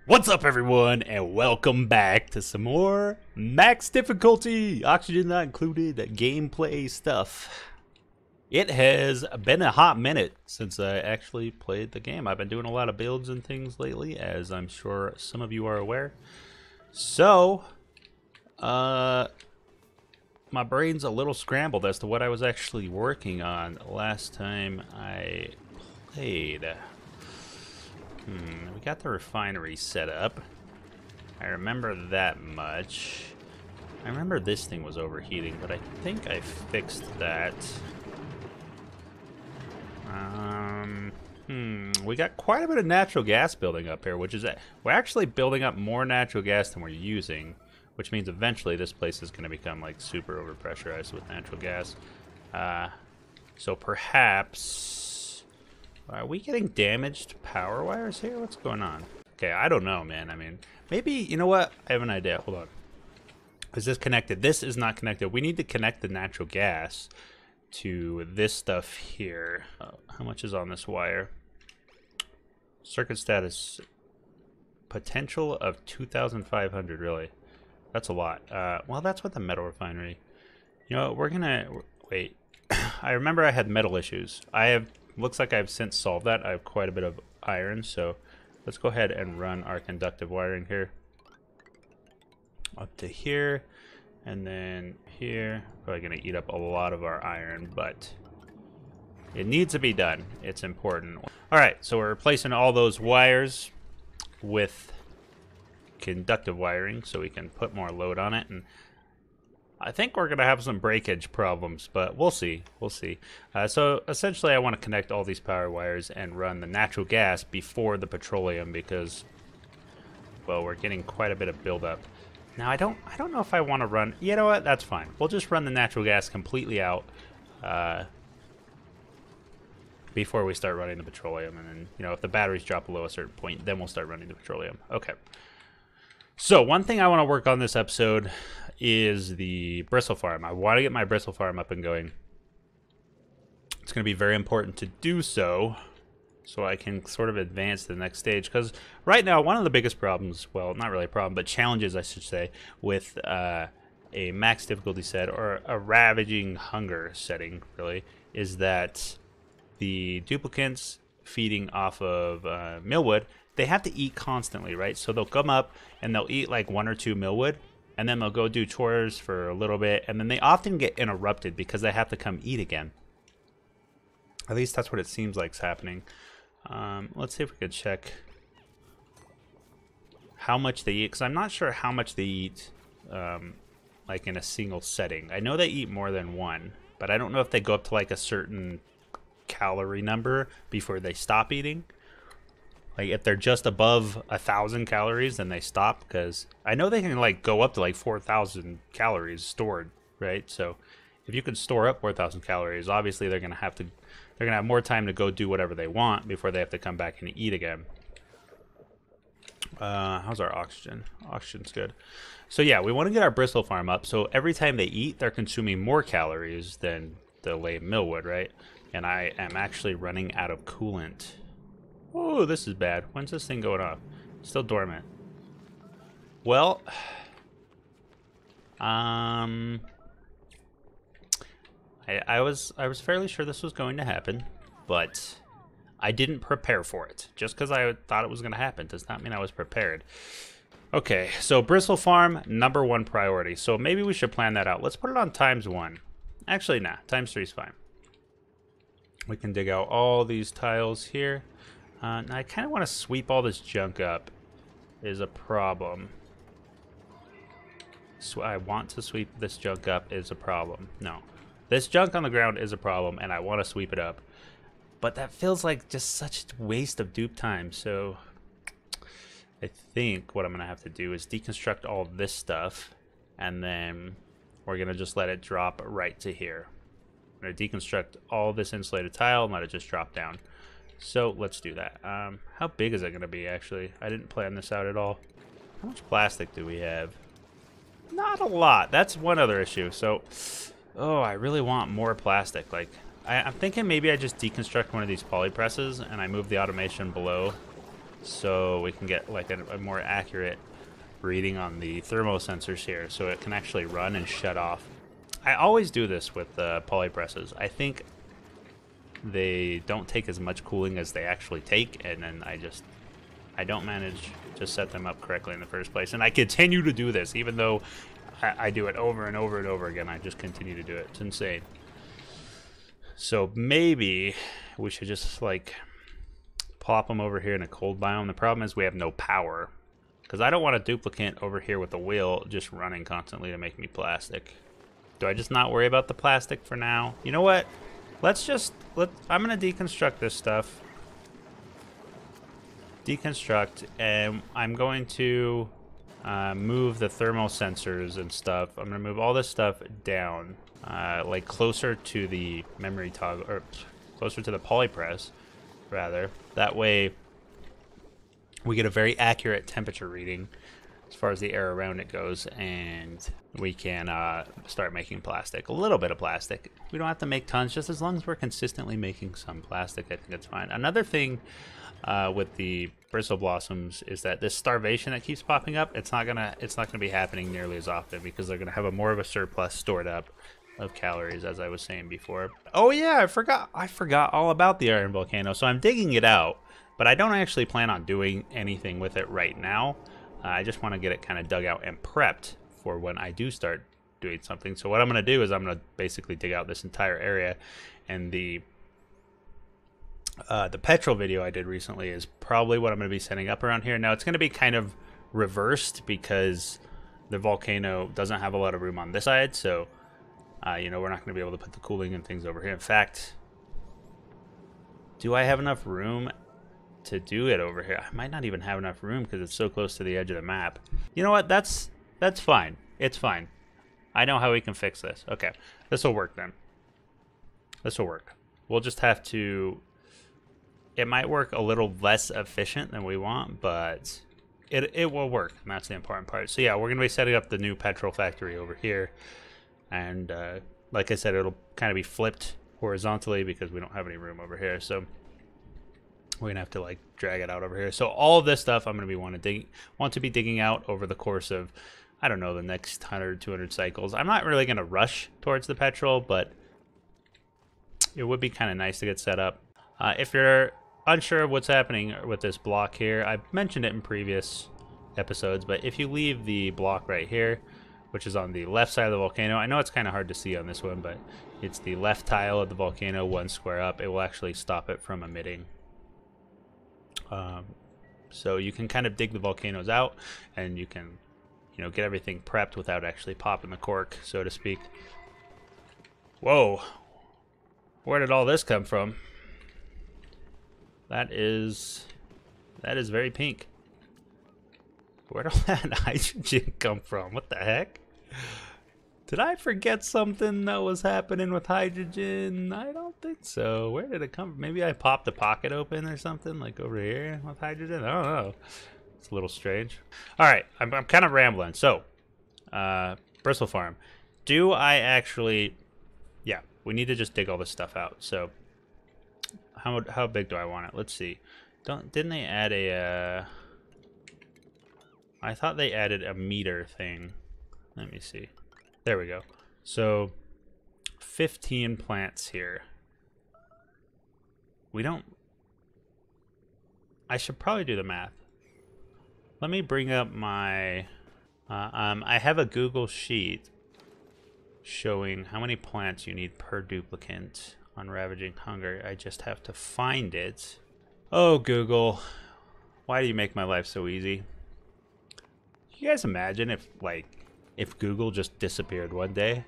What's up, everyone, and welcome back to some more max difficulty, oxygen not included, gameplay stuff. It has been a hot minute since I actually played the game. I've been doing a lot of builds and things lately, as I'm sure some of you are aware. So, my brain's a little scrambled as to what I was actually working on last time I played. We got the refinery set up. I remember that much. I remember this thing was overheating, but I think I fixed that. We got quite a bit of natural gas building up here, which is we're actually building up more natural gas than we're using, which means eventually this place is going to become like super overpressurized with natural gas. So perhaps. Are we getting damaged power wires here? What's going on? Okay, I don't know, man. I mean, maybe, you know what? I have an idea. Hold on. Is this connected? This is not connected. We need to connect the natural gas to this stuff here. How much is on this wire? Circuit status. Potential of 2,500, really. That's a lot. Well, that's what the metal refinery. You know, we're gonna... Wait. I remember I had metal issues. Looks like I've since solved that. I have quite a bit of iron, so let's go ahead and run our conductive wiring here. Up to here, and then here. Probably gonna eat up a lot of our iron, but it needs to be done. It's important. Alright, so we're replacing all those wires with conductive wiring so we can put more load on it, and I think we're going to have some breakage problems, but we'll see. We'll see. So essentially I want to connect all these power wires and run the natural gas before the petroleum because, well, we're getting quite a bit of buildup. Now I don't know if I want to run... You know what? That's fine. We'll just run the natural gas completely out before we start running the petroleum. And then, you know, if the batteries drop below a certain point, then we'll start running the petroleum. Okay. So one thing I want to work on this episode is the bristle farm. I want to get my bristle farm up and going. It's going to be very important to do so I can sort of advance to the next stage, because right now one of the biggest problems, well, not really a problem, but challenges I should say, with a max difficulty set or a ravaging hunger setting really, is that the duplicants feeding off of millwood, they have to eat constantly, right? So they'll come up and they'll eat like 1 or 2 millwood, and then they'll go do chores for a little bit, and then they often get interrupted because they have to come eat again. At least that's what it seems like is happening. Let's see if we could check how much they eat, because I'm not sure how much they eat like in a single setting. I know they eat more than one, but I don't know if they go up to like a certain calorie number before they stop eating. Like if they're just above 1,000 calories, then they stop, because I know they can like go up to like 4,000 calories stored, right? So if you can store up 4,000 calories, obviously they're gonna have more time to go do whatever they want before they have to come back and eat again. How's our oxygen? Oxygen's good. So yeah, we want to get our bristle farm up. So every time they eat, they're consuming more calories than the lay millwood, right? And I am actually running out of coolant. Oh, this is bad. When's this thing going off? Still dormant. Well, I was fairly sure this was going to happen, but I didn't prepare for it. Just because I thought it was going to happen does not mean I was prepared. Okay, so bristle farm, #1 priority. So maybe we should plan that out. Let's put it on ×1. Actually, nah, ×3 is fine. We can dig out all these tiles here. Now I kind of want to sweep all this junk up is a problem. So I want to sweep this junk up is a problem. No. This junk on the ground is a problem, and I want to sweep it up. But that feels like just such a waste of dupe time, so I think what I'm going to have to do is deconstruct all this stuff, and then we're going to just let it drop right to here. I'm going to deconstruct all this insulated tile and let it just drop down. So let's do that. How big is it going to be, actually? I didn't plan this out at all. How much plastic do we have? Not a lot. That's one other issue. So, oh, I really want more plastic. Like, I'm thinking maybe I just deconstruct one of these poly presses and I move the automation below so we can get like a more accurate reading on the thermal sensors here, so it can actually run and shut off. I always do this with polypresses. I think they don't take as much cooling as they actually take, and then I don't manage to set them up correctly in the first place. And I continue to do this, even though I do it over and over and over again. I just continue to do it. It's insane. So maybe we should just like plop them over here in a cold biome. The problem is we have no power, because I don't want a duplicant over here with a wheel just running constantly to make me plastic. Do I just not worry about the plastic for now? You know what? I'm gonna deconstruct this stuff. Deconstruct, and I'm going to move the thermal sensors and stuff. I'm gonna move all this stuff down, like closer to the memory toggle, or closer to the polypress, rather. That way, we get a very accurate temperature reading as far as the air around it goes, and we can start making plastic. A little bit of plastic. We don't have to make tons, just as long as we're consistently making some plastic. I think it's fine. Another thing with the bristle blossoms is that this starvation that keeps popping up, it's not gonna be happening nearly as often, because they're gonna have more of a surplus stored up of calories, as I was saying before. Oh yeah, I forgot all about the iron volcano. So I'm digging it out, but I don't actually plan on doing anything with it right now. I just want to get it kind of dug out and prepped for when I do start doing something. So what I'm going to do is I'm going to basically dig out this entire area, and the petrol video I did recently is probably what I'm going to be setting up around here. Now it's going to be kind of reversed, because the volcano doesn't have a lot of room on this side, so you know, we're not going to be able to put the cooling and things over here. In fact, do I have enough room to do it over here? I might not even have enough room, because it's so close to the edge of the map. You know what? That's fine. It's fine. I know how we can fix this. Okay, this will work then. This will work. We'll just have to... It might work a little less efficient than we want, but it will work, and that's the important part. So yeah, we're going to be setting up the new petrol factory over here, and like I said, it'll kind of be flipped horizontally because we don't have any room over here. So we're gonna have to like drag it out over here. So all of this stuff I'm gonna be want to be digging out over the course of, I don't know, the next 100, 200 cycles. I'm not really gonna rush towards the petrol, but it would be kind of nice to get set up. If you're unsure of what's happening with this block here, I've mentioned it in previous episodes, but if you leave the block right here, which is on the left side of the volcano, I know it's kind of hard to see on this one, but it's the left tile of the volcano, one square up. It will actually stop it from emitting. So you can kind of dig the volcanoes out, and you can, you know, get everything prepped without actually popping the cork, so to speak. Whoa, where did all this come from? That is very pink. Where did all that hydrogen come from? What the heck? Did I forget something that was happening with hydrogen? I don't think so. Where did it come from? Maybe I popped a pocket open or something, like over here with hydrogen? I don't know. It's a little strange. All right, I'm kind of rambling. So, bristle farm. Do I actually... Yeah, we need to just dig all this stuff out. So, how big do I want it? Let's see. Didn't they add a... I thought they added a meter thing. Let me see. There we go. So 15 plants here. We don't... I should probably do the math. Let me bring up my... I have a Google sheet showing how many plants you need per duplicant on Ravaging Hunger. I just have to find it. Oh, Google. Why do you make my life so easy? You guys imagine if Google just disappeared one day?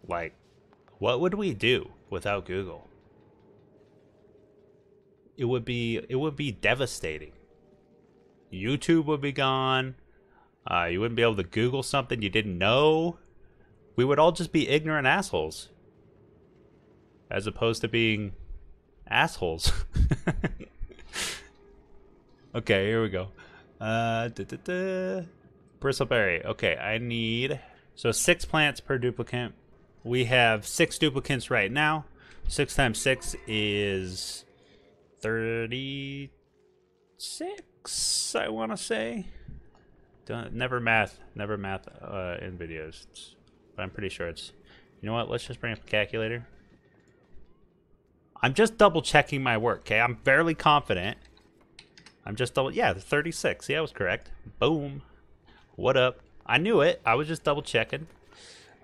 Like, what would we do without Google? It would be devastating. YouTube would be gone. You wouldn't be able to Google something you didn't know. We would all just be ignorant assholes, as opposed to being assholes. Okay, here we go. Bristleberry. Okay, I need... So 6 plants per duplicant. We have 6 duplicants right now. 6 times 6 is 30... 6, I want to say. Never math in videos. But I'm pretty sure it's... You know what? Let's just bring up the calculator. I'm just double checking my work, okay? I'm fairly confident. I'm just double... Yeah, 36. Yeah, I was correct. Boom. What up? I knew it. I was just double checking.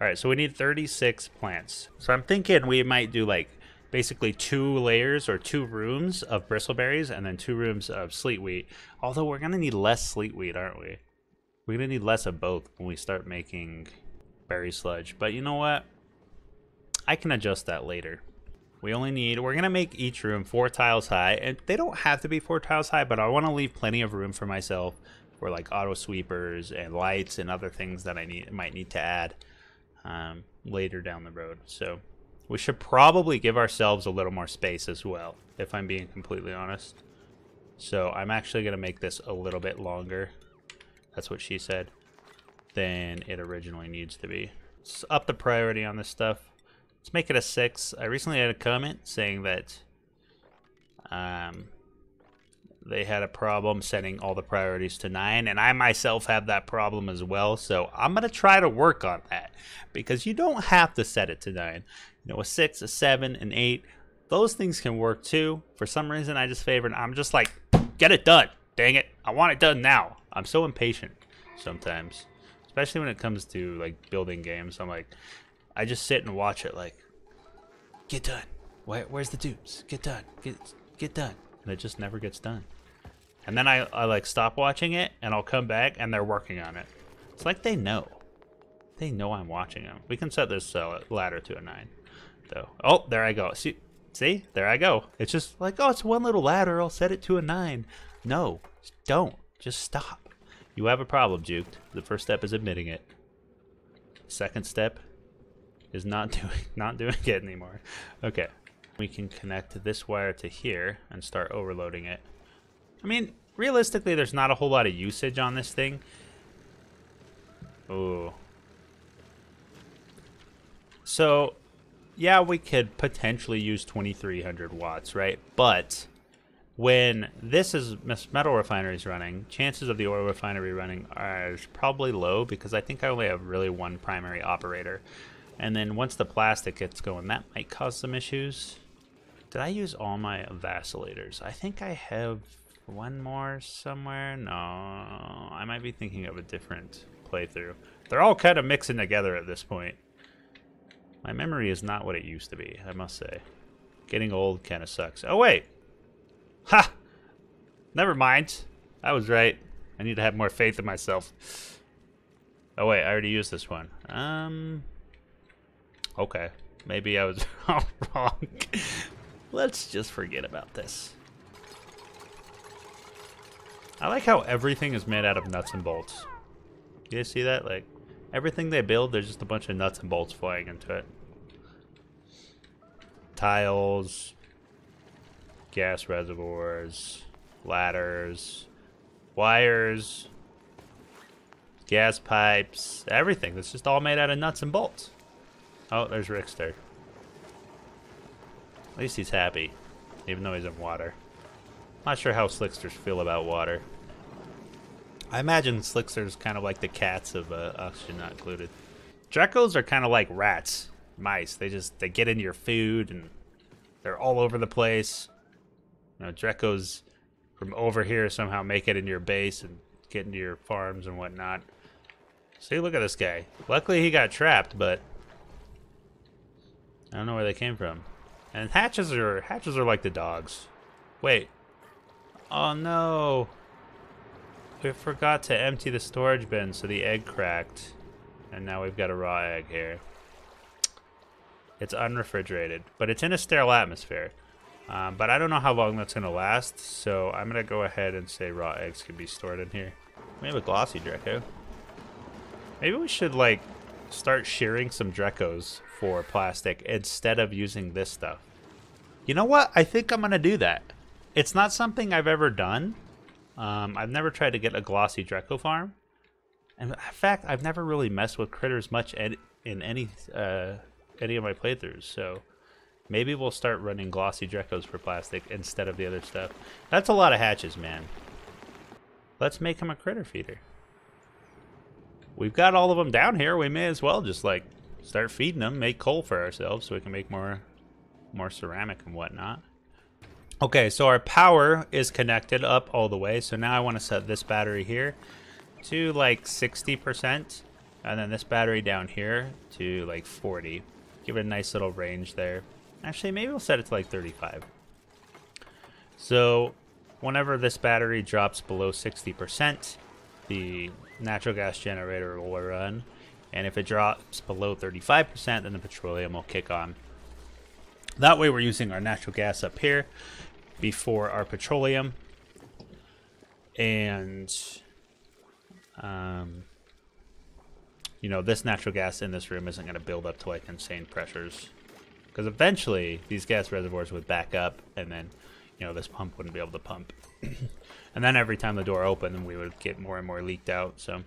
All right, so we need 36 plants. So I'm thinking we might do like basically 2 layers or 2 rooms of bristleberries and then 2 rooms of sleet wheat. Although we're going to need less sleet wheat, aren't we? We're going to need less of both when we start making berry sludge. But you know what? I can adjust that later. We're going to make each room 4 tiles high. And they don't have to be 4 tiles high, but I want to leave plenty of room for myself for like auto sweepers and lights and other things that I might need to add later down the road. So we should probably give ourselves a little more space as well, if I'm being completely honest. So I'm actually going to make this a little bit longer. That's what she said. Than it originally needs to be. Let's up the priority on this stuff. Let's make it a 6. I recently had a comment saying that they had a problem setting all the priorities to 9, and I myself have that problem as well. So I'm going to try to work on that, because you don't have to set it to 9. You know, a 6, a 7, an 8, those things can work too. For some reason, I just favored. I'm just like, get it done. Dang it. I want it done now. I'm so impatient sometimes, especially when it comes to like building games. I'm like, I just sit and watch it like, get done. Where's the dupes? Get done. Get done. And it just never gets done. And then I like stop watching it and I'll come back and they're working on it. It's like they know. They know I'm watching them. We can set this ladder to a 9 though. Oh, there I go. See? There I go. It's just like, oh, it's one little ladder. I'll set it to a 9. No, don't. Just stop. You have a problem, Juked. The first step is admitting it. Second step is not doing it anymore. Okay. We can connect this wire to here and start overloading it. I mean, realistically, there's not a whole lot of usage on this thing. Ooh. So, yeah, we could potentially use 2300 watts, right? But when this is metal refineries running, chances of the oil refinery running are probably low, because I think I only have really one primary operator. And then once the plastic gets going, that might cause some issues. Did I use all my vacilators? I think I have one more somewhere. No, I might be thinking of a different playthrough. They're all kind of mixing together at this point. My memory is not what it used to be, I must say. Getting old kind of sucks. Oh, wait. Ha! Never mind. I was right. I need to have more faith in myself. Oh, wait, I already used this one. Okay. Maybe I was wrong. Let's just forget about this. I like how everything is made out of nuts and bolts. You guys see that? Like, everything they build, there's just a bunch of nuts and bolts flying into it. Tiles, gas reservoirs, ladders, wires, gas pipes, everything. It's just all made out of nuts and bolts. Oh, there's Rickster. At least he's happy, even though he's in water. Not sure how Slicksters feel about water. I imagine Slicksters kind of like the cats of Oxygen Not Included. Drekos are kind of like rats, mice. They get into your food and they're all over the place. You know, Drekos from over here somehow make it into your base and get into your farms and whatnot. See, look at this guy. Luckily he got trapped, but I don't know where they came from. And hatches are like the dogs. Wait. Oh no. We forgot to empty the storage bin, so the egg cracked. And now we've got a raw egg here. It's unrefrigerated, but it's in a sterile atmosphere. But I don't know how long that's going to last, so I'm going to go ahead and say raw eggs can be stored in here. We have a glossy Dreco. Maybe we should, like, start shearing some Drekos for plastic instead of using this stuff. You know what? I think I'm going to do that. It's not something I've ever done. I've never tried to get a glossy Dreco farm. And in fact, I've never really messed with critters much in any of my playthroughs. So Maybe we'll start running glossy Drecos for plastic instead of the other stuff. That's a lot of hatches, man. Let's make him a critter feeder. We've got all of them down here. We may as well just like start feeding them, make coal for ourselves so we can make more ceramic and whatnot. Okay, so our power is connected up all the way. So now I want to set this battery here to like 60%. And then this battery down here to like 40. Give it a nice little range there. Actually, maybe we'll set it to like 35. So whenever this battery drops below 60%, the natural gas generator will run. And if it drops below 35%, then the petroleum will kick on. That way we're using our natural gas up here before our petroleum. And, you know, this natural gas in this room isn't going to build up to like insane pressures. Because eventually these gas reservoirs would back up and then, you know, this pump wouldn't be able to pump. And then every time the door opened, we would get more and more leaked out. So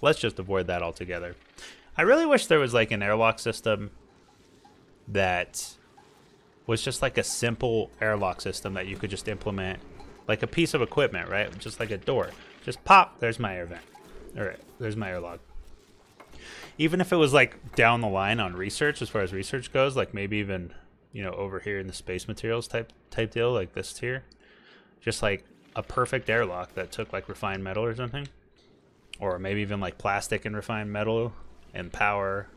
let's just avoid that altogether. I really wish there was like an airlock system that was just like a simple airlock system that you could just implement like a piece of equipment, right? Just like a door. Just pop, there's my air vent. All right, there's my airlock. Even if it was like down the line on research, as far as research goes, like maybe even, you know, over here in the space materials type deal, like this tier, just like a perfect airlock that took like refined metal or something, or maybe even like plastic and refined metal and power.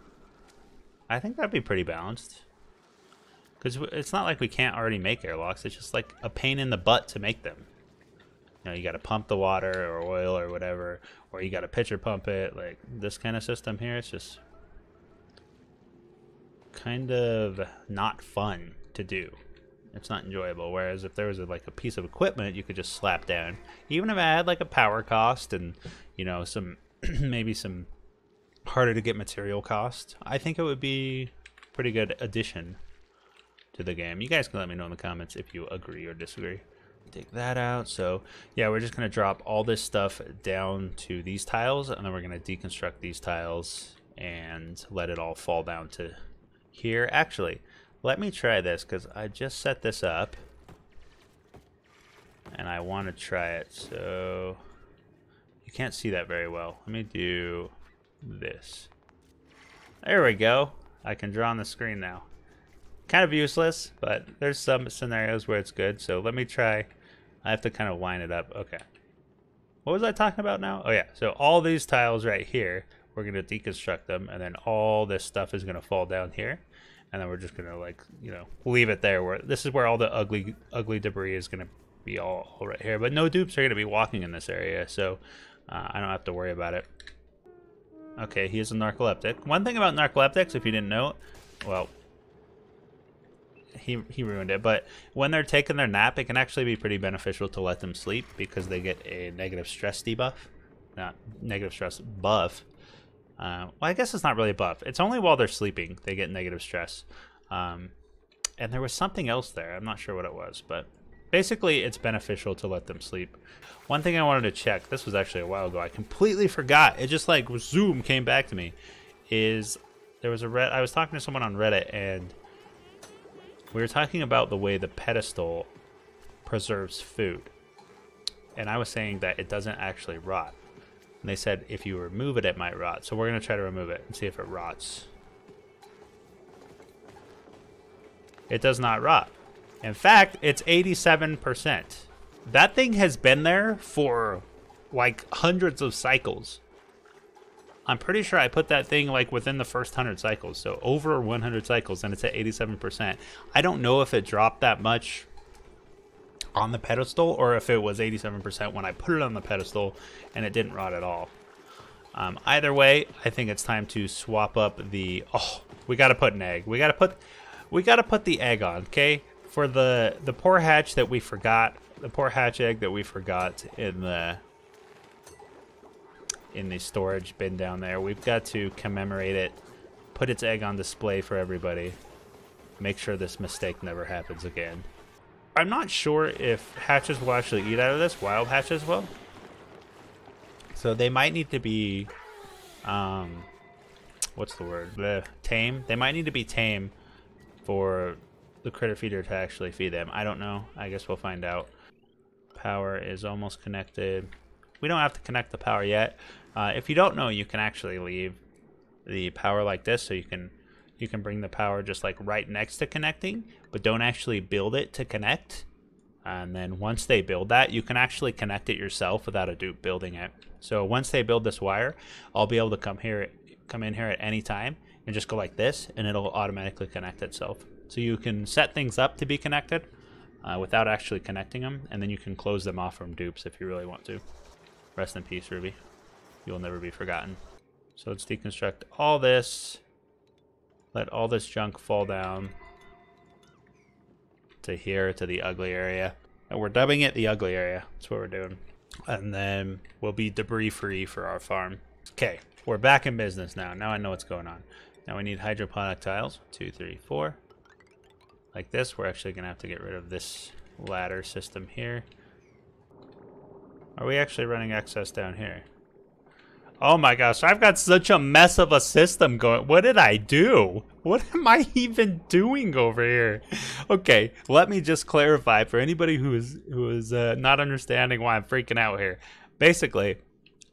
I think that'd be pretty balanced. Because it's not like we can't already make airlocks. It's just like a pain in the butt to make them. You know, you got to pump the water or oil or whatever, or you got to pitcher pump it. Like this kind of system here, it's just kind of not fun to do. It's not enjoyable. Whereas if there was like a piece of equipment you could just slap down, even if it had like a power cost and, you know, some maybe some harder to get material cost, I think it would be a pretty good addition to the game. You guys can let me know in the comments if you agree or disagree. Take that out. So yeah, we're just going to drop all this stuff down to these tiles, and then we're going to deconstruct these tiles and let it all fall down to here. Actually, let me try this because I just set this up and I want to try it. So you can't see that very well. Let me do this. There we go. I can draw on the screen now. Kind of useless, but there's some scenarios where it's good. So let me try. I have to kind of line it up. Okay. What was I talking about now? Oh yeah. So all these tiles right here, we're going to deconstruct them, and then all this stuff is going to fall down here. And then we're just going to, like, you know, leave it there. Where this is where all the ugly debris is going to be all right here. But no dupes are going to be walking in this area, so I don't have to worry about it. Okay, he is a narcoleptic. One thing about narcoleptics, if you didn't know, well, he ruined it, but when they're taking their nap, it can actually be pretty beneficial to let them sleep because they get a negative stress debuff. Not negative stress buff. Well, I guess it's not really a buff. It's only while they're sleeping they get negative stress. And there was something else there. I'm not sure what it was, but basically it's beneficial to let them sleep. One thing I wanted to check, this was actually a while ago, I completely forgot. It just like zoom came back to me. Is there was I was talking to someone on Reddit, and we were talking about the way the pedestal preserves food. And I was saying that it doesn't actually rot. And they said if you remove it, it might rot. So we're going to try to remove it and see if it rots. It does not rot. In fact, it's 87%. That thing has been there for like hundreds of cycles. I'm pretty sure I put that thing like within the first 100 cycles. So over 100 cycles, and it's at 87%. I don't know if it dropped that much on the pedestal or if it was 87% when I put it on the pedestal and it didn't rot at all. Either way, I think it's time to swap up the... Oh, we got to put an egg. We got to put the egg on, okay? For the poor hatch that we forgot, the poor hatch egg that we forgot in the storage bin down there, we've got to commemorate it, put its egg on display for everybody, make sure this mistake never happens again. I'm not sure if hatches will actually eat out of this, wild hatches will. So they might need to be, what's the word? Tame. They might need to be tame for the critter feeder to actually feed them. I don't know. I guess we'll find out. Power is almost connected. We don't have to connect the power yet. If you don't know, you can actually leave the power like this, so you can bring the power just like right next to connecting, but don't actually build it to connect. And then once they build that, you can actually connect it yourself without a dupe building it. So once they build this wire, I'll be able to come in here at any time and just go like this, and it'll automatically connect itself. So you can set things up to be connected without actually connecting them, and then you can close them off from dupes if you really want to. Rest in peace, Ruby. You'll never be forgotten. So let's deconstruct all this. Let all this junk fall down to here, to the ugly area. And we're dubbing it the ugly area. That's what we're doing. And then we'll be debris free for our farm. Okay, we're back in business now. Now I know what's going on. Now we need hydroponic tiles. 2, 3, 4. Like this. We're actually going to have to get rid of this ladder system here. Are we actually running excess down here? Oh my gosh, I've got such a mess of a system going. What did I do? What am I even doing over here? Okay, let me just clarify for anybody who is not understanding why I'm freaking out here. Basically,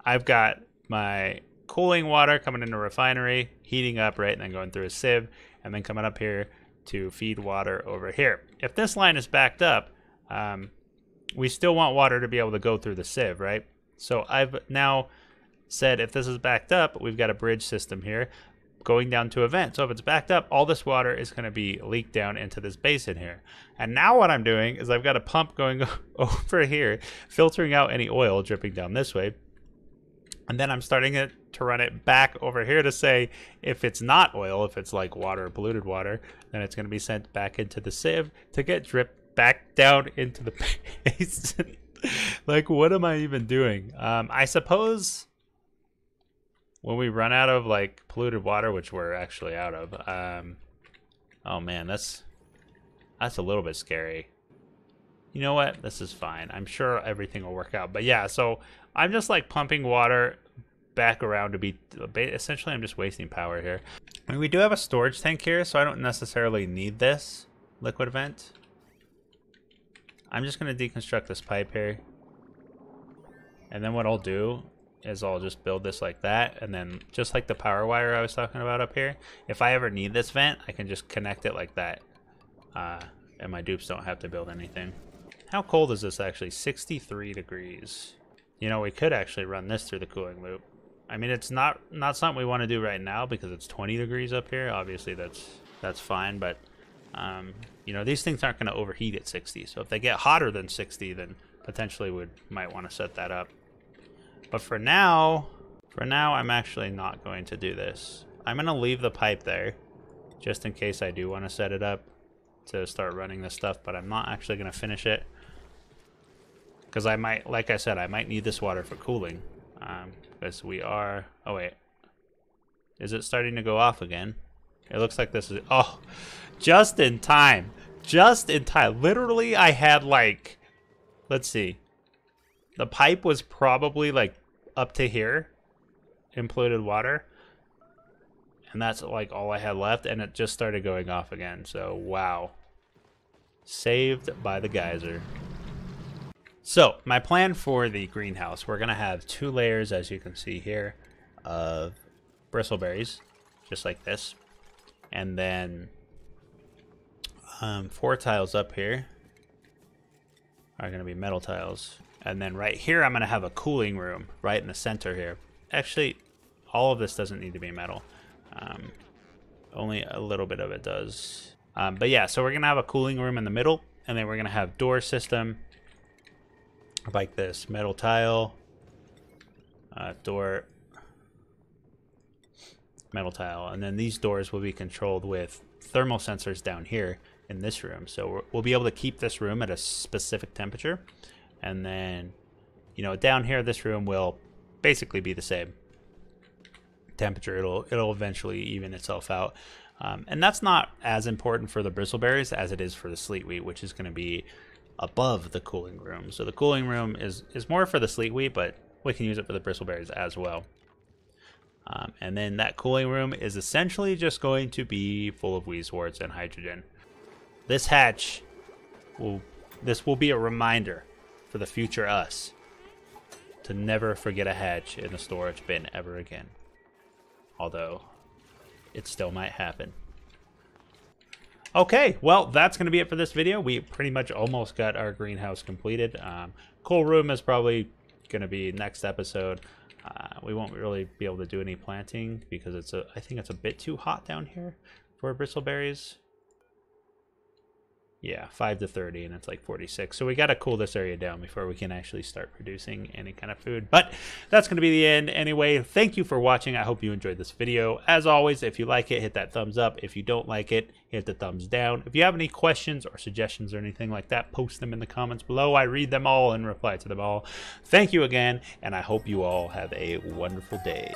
I've got my cooling water coming into a refinery, heating up, right, and then going through a sieve, and then coming up here to feed water over here. If this line is backed up, we still want water to be able to go through the sieve, right? So I've now said if this is backed up, we've got a bridge system here going down to a vent. So if it's backed up, all this water is going to be leaked down into this basin here. And now what I'm doing is I've got a pump going over here, filtering out any oil dripping down this way. And then I'm starting to run it back over here to say if it's not oil, if it's like water, polluted water, then it's going to be sent back into the sieve to get dripped back down into the basin. Like, what am I even doing? I suppose when we run out of like polluted water, which we're actually out of, oh man, that's a little bit scary. You know what? This is fine. I'm sure everything will work out. But yeah, so I'm just like pumping water back around to be, essentially I'm just wasting power here. I mean, we do have a storage tank here, so I don't necessarily need this liquid vent. I'm just going to deconstruct this pipe here. And then what I'll do is I'll just build this like that, and then just like the power wire I was talking about up here, if I ever need this vent, I can just connect it like that, and my dupes don't have to build anything. How cold is this actually? 63 degrees. You know, we could actually run this through the cooling loop. I mean, it's not something we want to do right now because it's 20 degrees up here. Obviously that's fine, but you know, these things aren't going to overheat at 60, so if they get hotter than 60, then potentially we might want to set that up. But for now I'm actually not going to do this. I'm going to leave the pipe there just in case I do want to set it up to start running this stuff, but I'm not actually going to finish it because I might, like I said, I might need this water for cooling, because we are, oh wait, is it starting to go off again? It looks like this is, oh, just in time, literally I had like, let's see, the pipe was probably like up to here in polluted water, and that's like all I had left, and it just started going off again. So wow, saved by the geyser. So my plan for the greenhouse, we're gonna have 2 layers, as you can see here, of bristleberries, just like this, and then 4 tiles up here are gonna be metal tiles. And then right here, I'm going to have a cooling room right in the center here. Actually, all of this doesn't need to be metal. Only a little bit of it does. But yeah, so we're going to have a cooling room in the middle. And then we're going to have door system like this. Metal tile, door, metal tile. And then these doors will be controlled with thermal sensors down here in this room. So we'll be able to keep this room at a specific temperature. And then, you know, down here, this room will basically be the same temperature. It'll eventually even itself out. And that's not as important for the bristleberries as it is for the sleet wheat, which is going to be above the cooling room. So the cooling room is more for the sleet wheat, but we can use it for the bristleberries as well. And then that cooling room is essentially just going to be full of wheeze warts and hydrogen. This hatch this will be a reminder for the future us to never forget a hatch in a storage bin ever again. Although, it still might happen. Okay, well, that's going to be it for this video. We pretty much almost got our greenhouse completed. Cool room is probably going to be next episode. We won't really be able to do any planting because I think it's a bit too hot down here for bristleberries. Yeah, 5 to 30, and it's like 46. So we got to cool this area down before we can actually start producing any kind of food. But that's going to be the end anyway. Thank you for watching. I hope you enjoyed this video. As always, if you like it, hit that thumbs up. If you don't like it, hit the thumbs down. If you have any questions or suggestions or anything like that, post them in the comments below. I read them all and reply to them all. Thank you again, and I hope you all have a wonderful day.